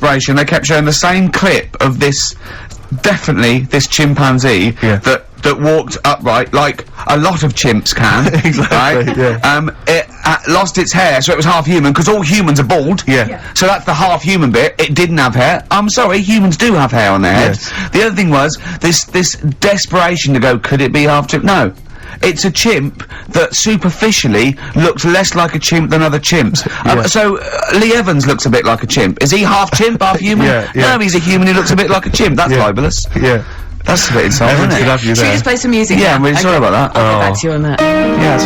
desperation, they kept showing the same clip of this chimpanzee that walked upright like a lot of chimps can. Exactly, right? yeah. It lost its hair, so it was half human, because all humans are bald. Yeah. So that's the half human bit. It didn't have hair. I'm sorry, humans do have hair on their heads. Yes. The other thing was this desperation to go, could it be half chimp? No. It's a chimp that superficially looks less like a chimp than other chimps. So Lee Evans looks a bit like a chimp. Is he half chimp, half human? Yeah. No, he's a human who looks a bit like a chimp. That's libellous. Yeah. That's a bit insulting, Everyone isn't could it? have you Should we there. just play some music? Yeah, I'm really sorry about that. I'll get back to you on that. Yes.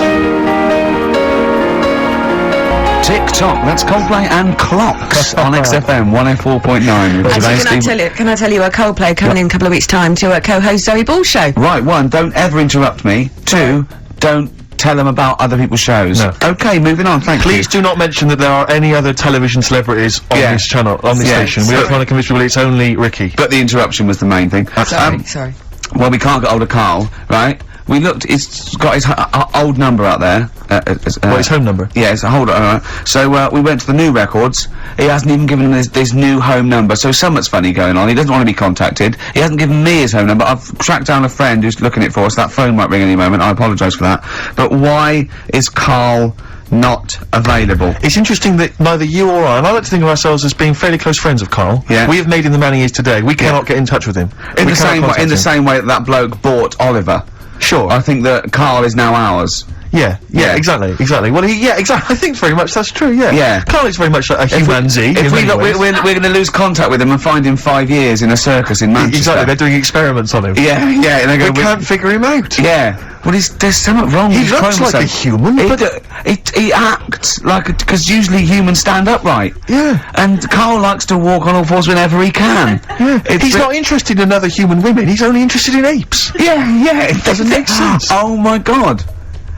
TikTok, that's Coldplay and Clocks on XFM 104.9. Actually, can I tell you a Coldplay coming in a couple of weeks' time to co-host Zoe Ball show? Right, one, don't ever interrupt me. Two, don't tell them about other people's shows. No. Okay, moving on, thank Please do not mention that there are any other television celebrities on this channel, on this station. We don't want to convince people it's only Ricky. But the interruption was the main thing. Sorry. Well, we can't get hold of Carl, right? We looked, it's got his old number out there. What, his home number? Yeah, it's a hold on. So, we went to the new records. He hasn't even given him this new home number, so something's funny going on. He doesn't want to be contacted. He hasn't given me his home number. I've tracked down a friend who's looking it for us. That phone might ring any moment. I apologise for that. But why is Carl not available? It's interesting that neither you or I, and I like to think of ourselves as being fairly close friends of Carl. Yeah. We have made him the man he is today. We cannot get in touch with him. In the same way that bloke bought Oliver. Sure. I think that Carl is now ours. Yeah, exactly. Well, exactly. I think very much that's true, yeah. Yeah. Carl is very much like a humanzee. If we're gonna lose contact with him and find him 5 years in a circus in Manchester. Exactly, they're doing experiments on him. Yeah, and they go, We can't figure him out. Yeah. Well, there's something wrong with He his looks like a chromosome. human, He acts like a, because usually humans stand upright. Yeah. And Carl likes to walk on all fours whenever he can. Yeah. He's not interested in other human women, he's only interested in apes. Yeah, it doesn't make sense. Oh my god.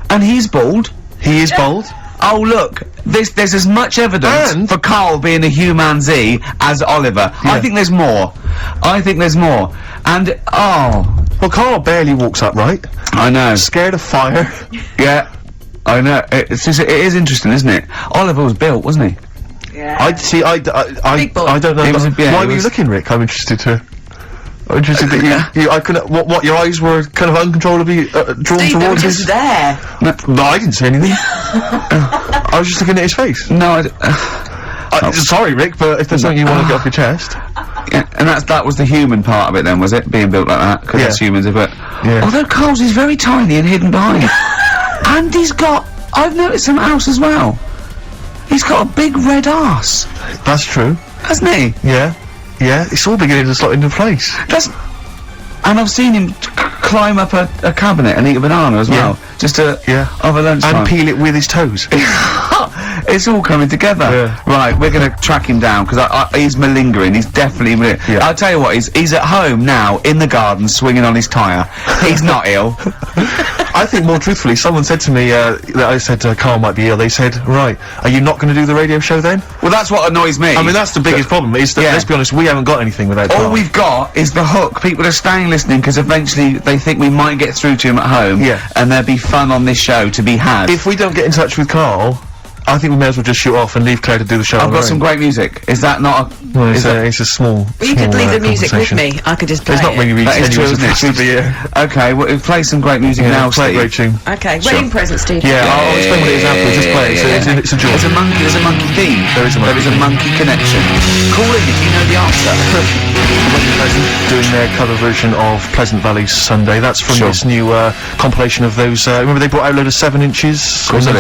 And he's bald. He is bald. Oh look, there's as much evidence for Carl being a humanzee as Oliver. I think there's more. And, well, Carl barely walks upright. I know. Scared of fire. Yeah. I know. It's just, it is interesting, isn't it? Oliver was built, wasn't he? Yeah. I don't know. Why were you looking, Rick? I'm interested that I couldn't, what, your eyes were kind of uncontrollably, drawn Steve, they were towards just his... there. No, I didn't say anything. I was just looking at his face. No, sorry, Rick, but if there's something you want to get off your chest... Yeah, and that was the human part of it then, was it? Being built like that? Because that's humans, but... Although Carl's is very tiny and hidden behind. And I've noticed something else as well. He's got a big red arse. That's true. Hasn't he? Yeah. Yeah, it's all beginning to slot into place. And I've seen him climb up a cabinet and eat a banana as well. Just over lunchtime. And peel it with his toes. It's all coming together. Yeah. Right, we're gonna track him down, because he's malingering, he's definitely I'll tell you what, he's at home now, in the garden, swinging on his tyre. He's not ill. I think more truthfully, someone said to me, that I said Carl might be ill, they said, right, are you not gonna do the radio show then? Well, that's what annoys me. I mean, that's the biggest problem, is that, let's be honest, we haven't got anything without Carl. All we've got is the hook. People are staying listening, because eventually they think we might get through to him at home, and there'll be fun on this show to be had. If we don't get in touch with Carl, I think we may as well just shoot off and leave Claire to do the show. I've got some great music. Is that not a... Well, it's a small... Well, you could leave the music with me. I could just play It's not really That is true, isn't it? to be here. Okay, well, play some great music now, play a Steve. great tune. Okay, wedding present, Steve. Yeah, I'll explain what it is afterwards. Just play it. It's a joy. There's a monkey theme. There is a monkey connection. Call in if you know the answer. Wedding Present doing their cover version of Pleasant Valley Sunday. That's from this new compilation of those. Remember they brought out a load of 7 inches? Of course I do.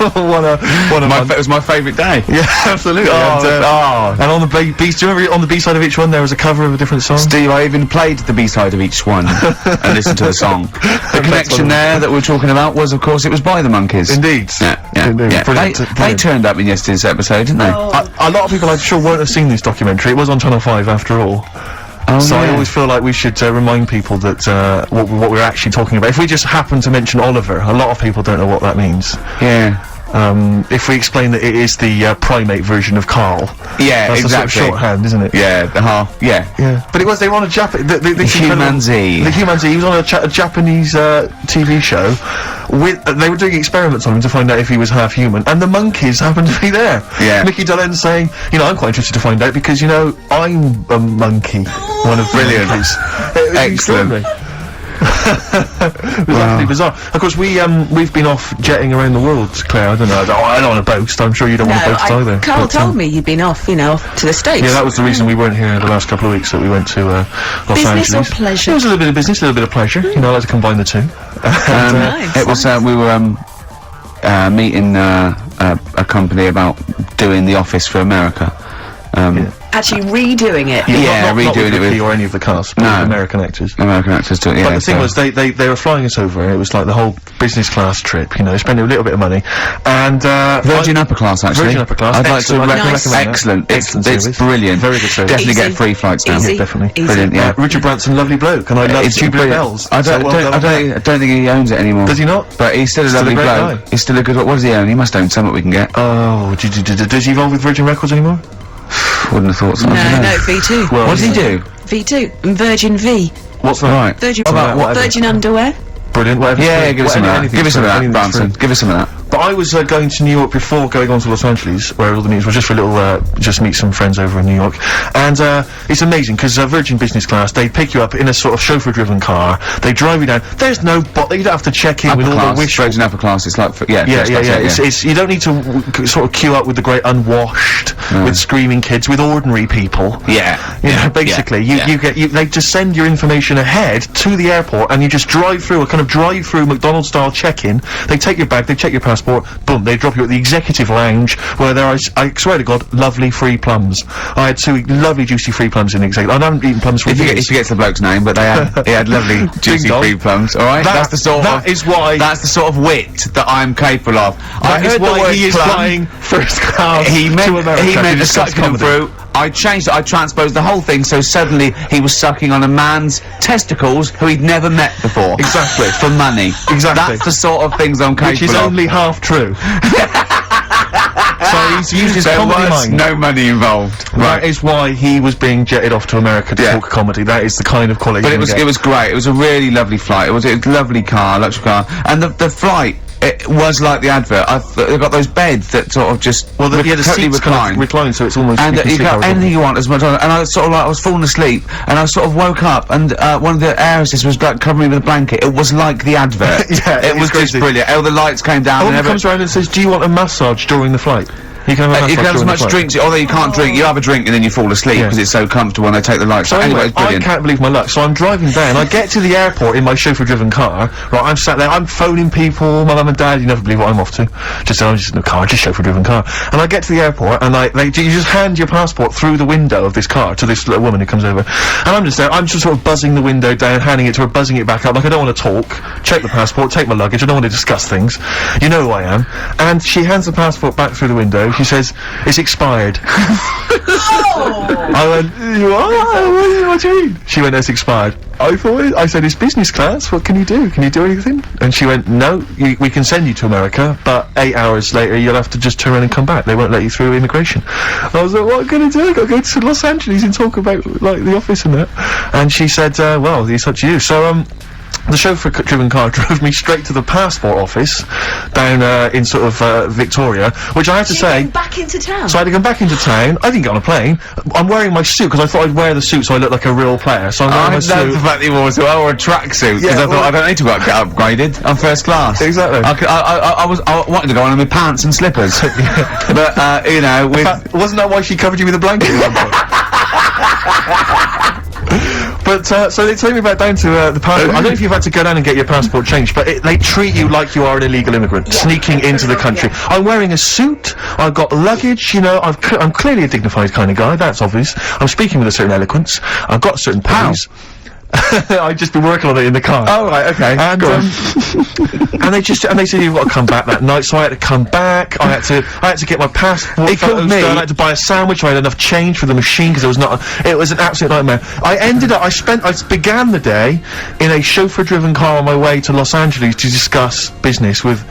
It was my favourite day. Yeah, absolutely. And on the B-side, do you remember on the B-side of each one there was a cover of a different song? Steve, I even played the B-side of each one and listened to the song. The connection there that we're talking about was, of course, it was by the Monkeys. Indeed. Yeah. Brilliant. They turned up in yesterday's episode, didn't they? A lot of people, I'm sure, won't have seen this documentary. It was on Channel 5 after all. So I always feel like we should remind people that what we're actually talking about. If we just happen to mention Oliver, a lot of people don't know what that means. Yeah. If we explain that it is the primate version of Carl. Yeah, that's exactly. a sort of shorthand, isn't it? Yeah, Yeah. But they were on a the Human Z. The Human Z. He was on a Japanese TV show. They were doing experiments on him to find out if he was half human, and the monkeys happened to be there. Yeah. Mickey Dolenz saying, I'm quite interested to find out because I'm a monkey. One of the Brilliant. monkeys. It was Excellent. extraordinary. It was absolutely bizarre. Of course, we've been off jetting around the world, Claire. I don't know. I don't want to boast. I'm sure you don't want to boast either. Carl told me you'd been off, off to the States. Yeah, that was the reason we weren't here the last couple of weeks. That we went to Los Angeles. Business or pleasure? It was a little bit of business, a little bit of pleasure. I like to combine the two. Nice. It was. We were meeting a company about doing The Office for America. Actually redoing it. Yeah, not redoing it with or any of the cast, but with American actors. American actors do it. Yeah, But the thing was, they were flying us over. It was like the whole business class trip. Spending a little bit of money, and Virgin Upper Class actually. Virgin Upper Class. I'd like to recommend that. Excellent. It's brilliant. Very good service. Definitely get free flights now. Easy. Yeah, definitely. Easy. Brilliant. Yeah. Richard Branson, lovely bloke, and I love It's Tubular brilliant. Bells. I don't think he owns it anymore. Does he not? But he's still a lovely great bloke. guy. He's still a good. What does he own? He must own something we can get. Oh, does he involve with Virgin Records anymore? Wouldn't have thought so. No, V2. Well, What does he do? V2 and Virgin V. What's that? Right. Virgin, whatever. Virgin underwear. Brilliant. Whatever. Yeah, give us some of that. Anything's Give us some of free, that, anything's Branson. free. Give us some of that. But I was going to New York before going on to Los Angeles, where all the meetings were, just for a little, just meet some friends over in New York. And it's amazing, because Virgin Business Class, they pick you up in a sort of chauffeur-driven car, they drive you down, there's no you don't have to check in with all the wishful... Virgin Upper Class, it's like, Yeah. It's you don't need to sort of queue up with the great unwashed, with screaming kids, with ordinary people. Basically, they just send your information ahead to the airport, and you just drive through a kind of drive-through McDonald's-style check-in. They take your bag, they check your passport, boom, they drop you at the executive lounge, where there are, I swear to God, lovely free plums. I had 2 lovely juicy free plums in the executive. I haven't eaten plums for years. If you get the bloke's name, but he had lovely juicy free plums. All right, that's the sort of wit that I'm capable of. I That is heard the why word he is plum. flying first class He to meant America he to meant to discuss suck them comedy. through. I changed it. I transposed the whole thing, so suddenly he was sucking on a man's testicles who he'd never met before. Exactly. For money. Exactly. That's the sort of things I'm capable Which is of. only half true. So he's used his There comedy was mind. no money involved. That is why he was being jetted off to America to talk comedy. That is the kind of quality. But it was great. It was a really lovely flight. It was a lovely car, luxury car, and the flight. It was like the advert. They've got those beds that sort of just the totally seats kind of recline, so it's almost and you can you see got horizontal. anything you want as much. And I sort of like I was falling asleep, and I sort of woke up, and one of the air assistants was like covering me with a blanket. It was like the advert. Yeah, it was just crazy. brilliant. All the lights came down. A and woman comes around and says, "Do you want a massage during the flight?" You can have a you can have as during the much flight. drinks, although you can't drink. You have a drink and then you fall asleep because it's so comfortable when they take the lights So out. Anyway, it's I brilliant. can't believe my luck. So I'm driving down. I get to the airport in my chauffeur-driven car. Right, I'm sat there. I'm phoning people. My mum and dad. You never believe what I'm off to. I'm just in a car, just chauffeur-driven car. And I get to the airport, and you just hand your passport through the window of this car to this little woman who comes over. And I'm just there. I'm just sort of buzzing the window down, handing it to her, buzzing it back up. Like I don't want to talk. Check the passport. Take my luggage. I don't want to discuss things. You know who I am. And she hands the passport back through the window. She says, "It's expired." I went, what do you mean? She went, "It's expired." I said, "It's business class, what can you do? Can you do anything?" And she went, "No, we can send you to America, but 8 hours later you'll have to just turn around and come back. They won't let you through immigration." I was like, "What am I gonna do? I gotta go to Los Angeles and talk about, like, the office and that." And she said, "Well, it's up to you." So, the chauffeur-driven car drove me straight to the passport office down in sort of Victoria, which I have to say. Back into town. So I had to come back into town. I didn't get on a plane. I'm wearing my suit because I thought I'd wear the suit so I look like a real player. So I'm wearing I my love suit. the fact that you wore a tracksuit because Yeah, I thought I don't need to get upgraded. I'm first class. Exactly. I wanted to go on with pants and slippers, but you know, Wasn't that why she covered you with a blanket at one point? But, so they take me back down to, the passport. I don't know if you've had to go down and get your passport changed, but they treat you like you are an illegal immigrant, sneaking into the country. I'm wearing a suit, I've got luggage, you know, I'm clearly a dignified kind of guy, that's obvious. I'm speaking with a certain eloquence, I've got certain powers. I've just been working on it in the car. Oh right, okay. And, and they said you've got to come back that night, so I had to come back. I had to get my passport. He called me. I had to buy a sandwich. I had enough change for the machine because it was an absolute nightmare. I began the day in a chauffeur-driven car on my way to Los Angeles to discuss business with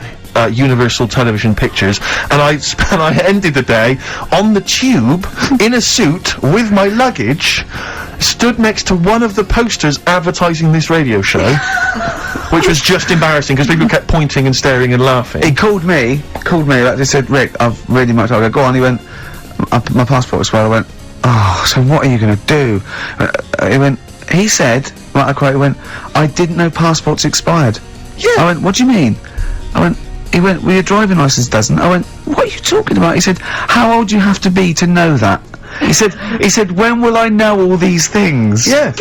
Universal Television Pictures, and I ended the day on the tube in a suit with my luggage, stood next to one of the posters advertising this radio show, which was just embarrassing because people kept pointing and staring and laughing. He called me, like they said, Rick, I've really much. I go, go on. He went, my passport expired. I went, oh, so what are you gonna do? He said, like I quote, he went, I didn't know passports expired. Yeah. I went, what do you mean? He went, well, your driving licence doesn't. I went, what are you talking about? He said, how old do you have to be to know that? He said, when will I know all these things? Yeah.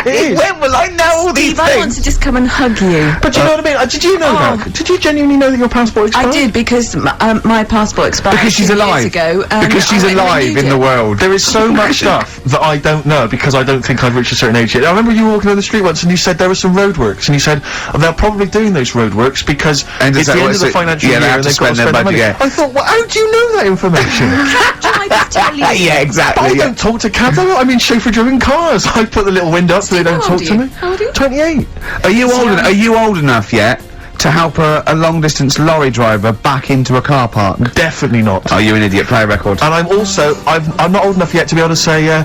It is. When will I know all these Steve, I want things? to just come and hug you. But do you know what I mean? Did you know that? Did you genuinely know that your passport expired? I did, because my passport expired Because she's 2 years alive. ago. And Because she's I went and alive renewed in the it. world. There is so much stuff that I don't know because I don't think I've reached a certain age yet. I remember you walking down the street once and you said there were some roadworks, and you said they're probably doing those roadworks because And it's is that the what end of the it's- financial yeah, they year have and to they've got to spend their spend their money. budget, yeah. I thought, well, how do you know that information? I just tell you. Yeah, exactly. I don't talk to cabs. I'm in chauffeur-driven cars. I put the little window up so they don't how old talk are to you? me. How old are you? 28. Are you old enough yet to help a long distance lorry driver back into a car park? Definitely not. Oh, you're an idiot. Play a record. And I'm also, I'm not old enough yet to be able to say, can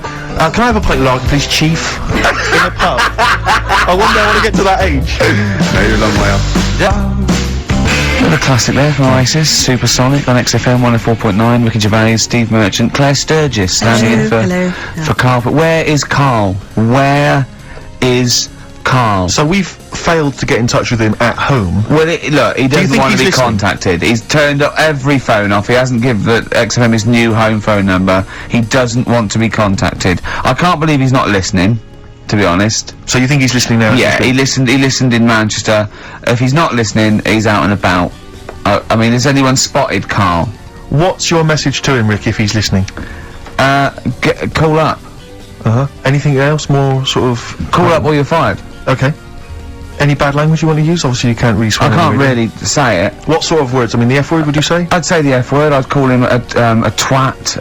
I have a pint of lager, please, Chief? In a pub. I wonder I want to get to that age. No, you're a long way off. The classic there from Oasis, Supersonic on XFM 104.9, Ricky Gervais, Steve Merchant, Claire Sturgis standing in for Carl. But where is Carl? Where is Carl? So we've failed to get in touch with him at home. Well, look, he doesn't think want to he's be listening? contacted. He's turned up every phone off. He hasn't given the XFM his new home phone number. He doesn't want to be contacted. I can't believe he's not listening, to be honest. So you think he's listening now? Yeah, he listened in Manchester. If he's not listening, he's out and about. I mean, has anyone spotted Carl? What's your message to him, Rick, if he's listening? Call up. Anything else more sort of... Call up or you're fired. Okay. Any bad language you want to use? Obviously you can't really swear. I can't on the really say it. What sort of words? I mean, the F word, would you say? I'd say the F word. I'd call him a twat.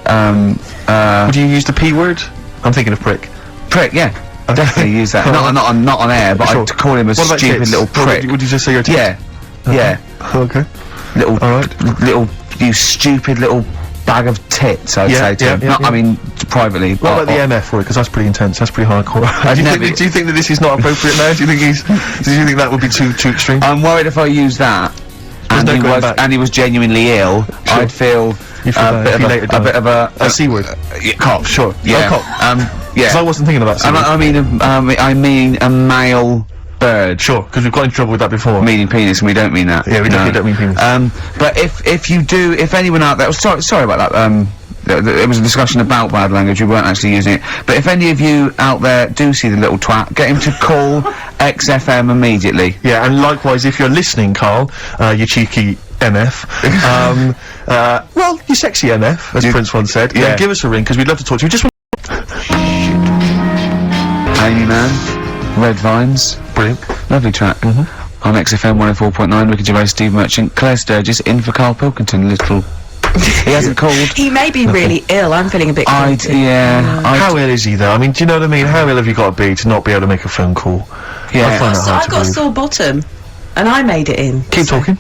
Would you use the P word? I'm thinking of prick. Prick, yeah. Definitely use that. not on air, but Sure. I'd call him a What about stupid tits? little What prick. would you just say your tits? Yeah. Yeah. Okay. Little, Alright. you stupid little bag of tits, I'd Yeah, say to yeah, him. yeah, Not, yeah. I mean, privately. What about the MF word? Because that's pretty intense. That's pretty hardcore. never- Do you think that this is not appropriate now? Do you think that would be too extreme? I'm worried if I use that, and, no going back. he was genuinely ill, I'd feel You feel bad if he later a bit of a C word. cop. Sure. Yeah. Oh, cop. Yeah. Because I wasn't thinking about C And word. I mean a male bird. Sure, because we've got into trouble with that before. Meaning penis, and we don't mean that. Yeah, we don't mean penis. But if anyone out there, sorry about that. It was a discussion about bad language. We weren't actually using it. But if any of you out there do see the little twat, get him to call XFM immediately. Yeah, and likewise, if you're listening, Carl, you cheeky MF, well, you sexy MF, as Prince once said, Yeah. give us a ring, because we'd love to talk to you. Just Amy Mann, Red Vines, brilliant. lovely track. On XFM 104.9, Ricky Gervais, Steve Merchant, Claire Sturgis, in for Carl Pilkington. He hasn't called. He may be really ill. I'm feeling a bit guilty. How ill is he, though? I mean, do you know what I mean? How ill have you got to be to not be able to make a phone call? Yeah. I find that So hard I to got a believe. sore bottom, and I made it in. Keep talking.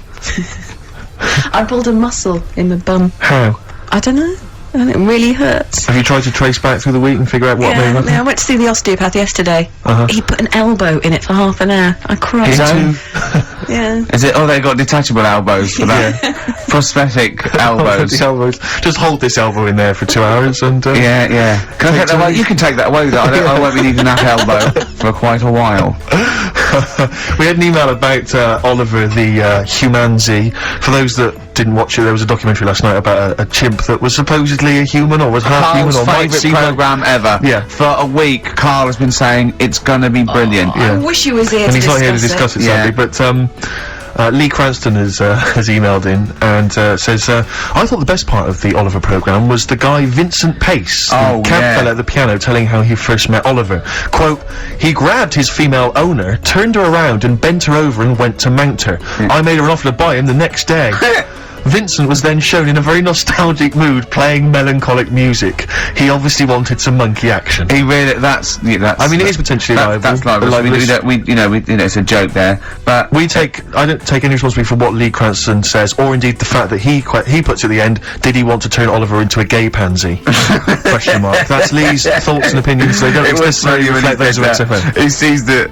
I pulled a muscle in my bum. How? I don't know. And it really hurts. Have you tried to trace back through the week and figure out what may have happened? I went to see the osteopath yesterday. He put an elbow in it for half an hour. I cried. His own? Yeah. Is it? Oh, they got detachable elbows for that. Prosthetic elbows. The elbows. Just hold this elbow in there for 2 hours and, Yeah. Can I take that away? You can take that away, though. I won't be needing that elbow for quite a while. We had an email about Oliver the Humanzee. For those that didn't watch it, there was a documentary last night about a chimp that was supposedly a human or was half Carl's human or might favourite seem like... programme ever. Yeah. For a week, Carl has been saying it's gonna be brilliant. I wish he was here And to he's not here to discuss it, Yeah. sadly, but Lee Cranston has emailed in and says, I thought the best part of the Oliver programme was the guy Vincent Pace, Oh, the camp yeah. fella at the piano, telling how he first met Oliver. Quote, he grabbed his female owner, turned her around and bent her over and went to mount her. I made her an offer to buy him the next day. Vincent was then shown in a very nostalgic mood playing melancholic music. He obviously wanted some monkey action. He really, that's, I mean, it is potentially liable. That's liable. So it's a joke there, but I don't take any responsibility for what Lee Cranston says, or indeed the fact that he puts at the end, did he want to turn Oliver into a gay pansy? Question mark. That's Lee's thoughts and opinions, they don't necessarily reflect those of XFM. He sees the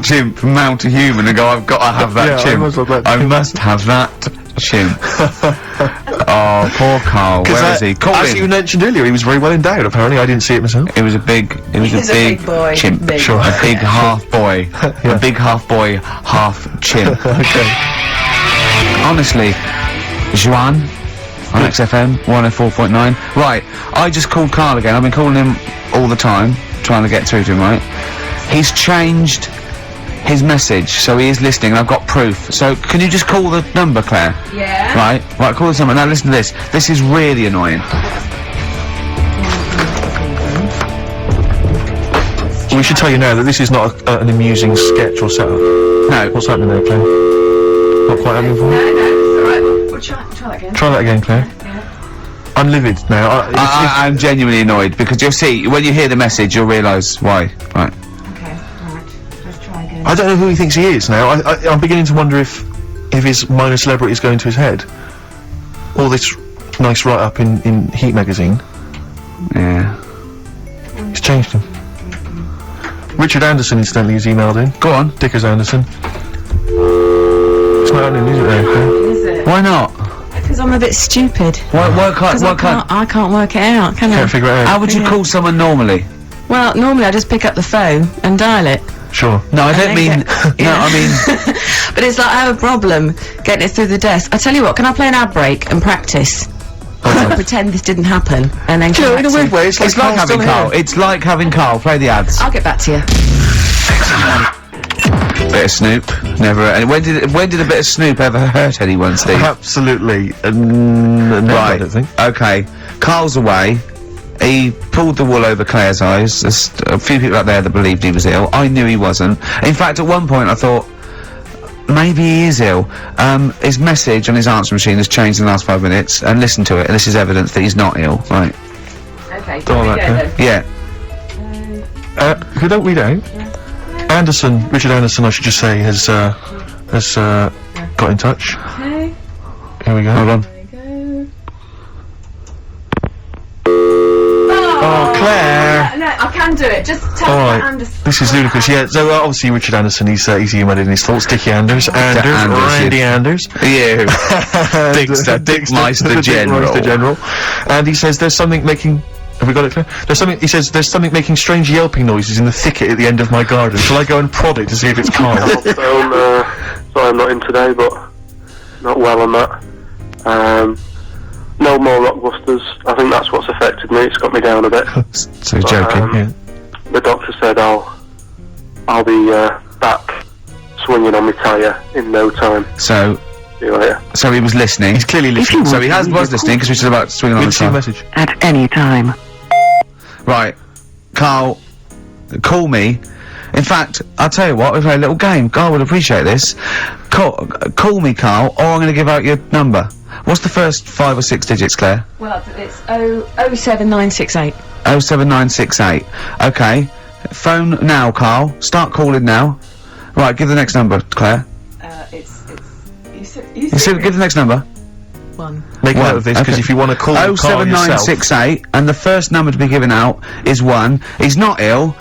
chimp mount a human and go, I've got to have that chimp. I must have that chimp. Oh, poor Carl. Where is he? Call As you mentioned earlier, he was very well endowed, apparently. I didn't see it myself. It was a big boy. chimp. Big Sure. boy. A big half boy. A big half boy, half chimp. Okay. Honestly, Juan on XFM 104.9. Right, I just called Carl again. I've been calling him all the time, trying to get through to him, right? He's changed his message, so he is listening, and I've got proof. So, can you just call the number, Claire? Yeah. Right, call this number. Now listen to this. This is really annoying. We should tell you now that this is not an amusing sketch or setup. No. What's happening there, Claire? Not quite happening for you? No, it's alright. We'll try that again. Try that again, Claire. Yeah. I'm livid now. I'm genuinely annoyed, because you'll see, when you hear the message, you'll realise why. Right. Okay, right. Let's try again. I don't know who he thinks he is now. I'm beginning to wonder if his minor celebrity is going to his head. All this nice write-up in Heat magazine. Yeah. He's changed him. Richard Anderson, incidentally, has emailed in. Go on. Dickers Anderson. It's not happening, is it, there? Is it? Why not? Because I'm a bit stupid. Why Because I can't work it out, can I? Can't figure it out. How would you call someone normally? Well, normally I just pick up the phone and dial it. Sure. No, I And don't mean. then No, I mean. But it's like I have a problem getting it through the desk. I tell you what, can I play an ad break and practice? Alright. Pretend this didn't happen, and then Do you know, in a weird way, it's like It's like having Carl. It's like having Carl. Play the ads. I'll get back to you. Bit of Snoop. Never. And when did a bit of Snoop ever hurt anyone, Steve? Absolutely. No, Right. I don't think. Okay. Carl's away. He pulled the wool over Claire's eyes. There's a few people out there that believed he was ill. I knew he wasn't. In fact, at one point I thought, maybe he is ill. His message on his answer machine has changed in the last 5 minutes, and listen to it, and this is evidence that he's not ill. Right. Okay, Go on, then. Yeah. Who don't read out? Richard Anderson, I should just say, has got in touch. Okay. Here we go. Hold on. There we go. Oh, Claire! No, I can do it. Just tell Alright. Anderson. This is ludicrous. Yeah, so obviously Richard Anderson, he's emailed in his thoughts. Dickie Anders, Anders, Randy Anders. You. Dickmeister General. Dickmeister General. And he says there's something making... Have we got it, Claire? He says there's something making strange yelping noises in the thicket at the end of my garden. Shall I go and prod it to see if it's Carl? Sorry I'm not in today, but not well on that. No more Rockbusters. I think that's what's affected me. It's got me down a bit. So he's joking. Yeah. The doctor said I'll be back swinging on my tyre in no time. So See you later. he was listening. He's clearly listening. So he was listening, because we said about swinging on the Let's see a side. message. At any time. Right. Carl, call me. In fact, I'll tell you what, we've played a little game. Carl would appreciate this. Call me, Carl, or I'm going to give out your number. What's the first 5 or 6 digits, Claire? Well, it's 07968. 07968. Okay. Phone now, Carl. Start calling now. Right, give the next number, Claire. You Give the next number. one. Make a One, note of this, because okay. if you want to call Carl yourself... 07968, and the first number to be given out is 1. He's not ill.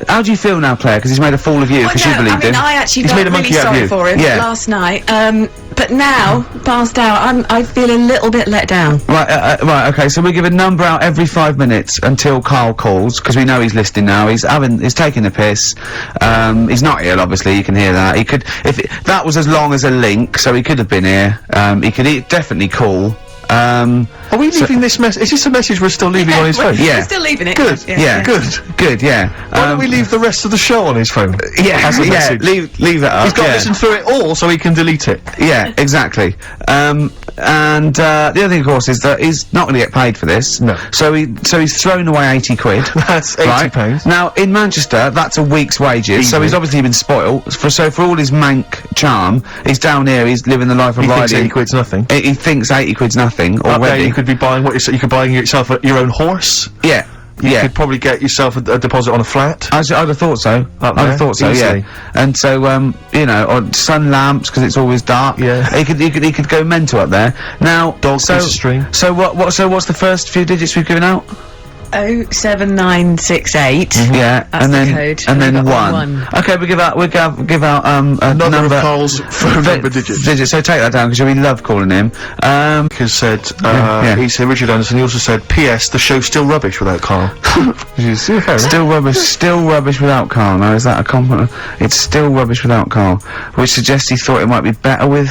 How do you feel now, Claire? Because he's made a fool of you, because you believed him. I actually He's felt made a really monkey out of sorry you. for him Yeah. last night. But now, passed out, I feel a little bit let down. Right, okay, so we give a number out every 5 minutes until Carl calls, because we know he's listening now. He's taking the piss. He's not ill, obviously, you can hear that. He could, that was as long as a link, so he could have been here. He could definitely call. Are we leaving this message? Is this a message we're still leaving on his phone? Yeah. We're still leaving it. Good, yeah. Good, yeah. Why don't we leave the rest of the show on his phone? Yeah, As a yeah, message? leave it up. He's got to yeah. listen through it all so he can delete it. Yeah, exactly. and the other thing, of course, is that he's not going to get paid for this. No. So he's thrown away 80 quid. That's £80. Now in Manchester, that's a week's wages. So Easy. he's obviously been spoilt. For all his mank charm, he's down here. He's living the life of He thinks Riley. 80 quid's nothing. He thinks 80 quid's nothing Up there, already. you could be buying you could buy yourself your own horse. Yeah. You Yeah. could probably get yourself a deposit on a flat. I'd have thought so. Up I'd there, have thought so, easily. yeah. And so, you know, on sun lamps because it's always dark. Yeah. He could go mental up there. Now, Dog piece of string. So what's the first few digits we've given out? 07968. Yeah, That's and the then code. and then We've got one. Okay, we give out a Another number of Carl's phone number digits. So take that down because we love calling him. Because said, yeah. he said, Richard Anderson, he also said, P.S. the show's still rubbish without Carl. Still rubbish without Carl. Now is that a compliment? It's still rubbish without Carl, which suggests he thought it might be better with